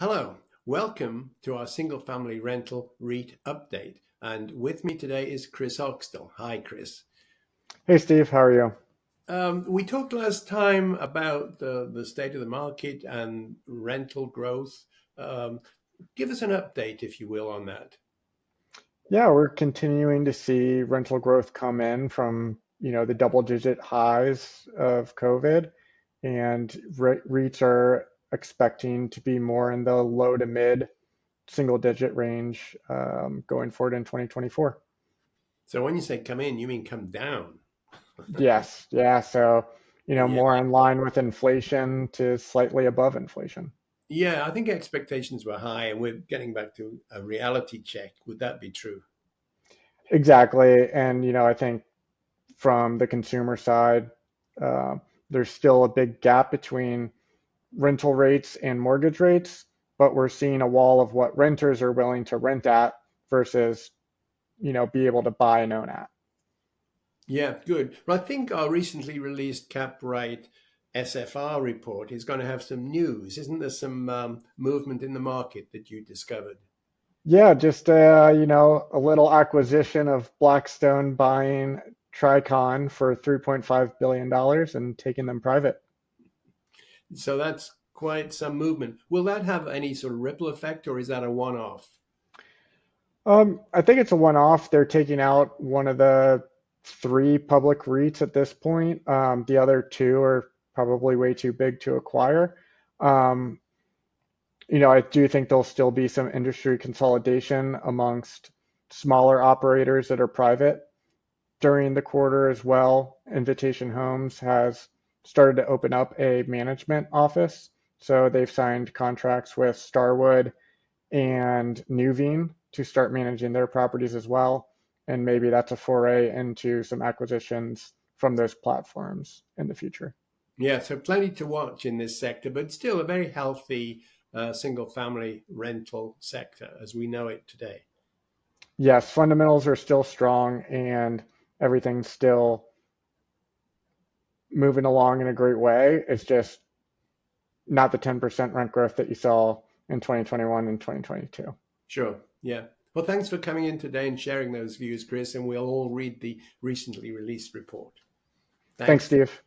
Hello, welcome to our single family rental REIT update. And with me today is Kris Oxtal. Hi, Kris. Hey Steve, how are you? We talked last time about the state of the market and rental growth. Um, Give us an update, if you will, on that. Yeah, we're continuing to see rental growth come in from, the double-digit highs of COVID, and REITs are expecting to be more in the low to mid single-digit range going forward in 2024. So when you say come in, you mean come down. Yes, yeah, so, Yeah, more in line with inflation to slightly above inflation. yeah. I think expectations were high, and we're getting back to a reality check. Would that be true? Exactly, and, I think from the consumer side, uh, there's still a big gap between rental rates and mortgage rates, but we're seeing a wall of what renters are willing to rent at versus, be able to buy and own at. Yeah, good. Well, I think our recently released CapRight SFR report is going to have some news. Isn't there some movement in the market that you discovered? Yeah, just a little acquisition of Blackstone buying Tricon for $3.5 billion and taking them private. So that's quite some movement. Will that have any sort of ripple effect, or is that a one-off? I think it's a one-off. They're taking out one of the three public REITs at this point. The other two are probably way too big to acquire. Um, I do think there'll still be some industry consolidation amongst smaller operators that are private during the quarter as well. Invitation Homes has started to open up a management office. So they've signed contracts with Starwood and Nuveen to start managing their properties as well. And maybe that's a foray into some acquisitions from those platforms in the future. Yeah, so plenty to watch in this sector, but still a very healthy single-family rental sector as we know it today. Yes, fundamentals are still strong and everything's still moving along in a great way. It's just not the 10% rent growth that you saw in 2021 and 2022. Sure. Yeah. Well, thanks for coming in today and sharing those views, Kris, and we'll all read the recently released report. Thanks, Thanks. Steve.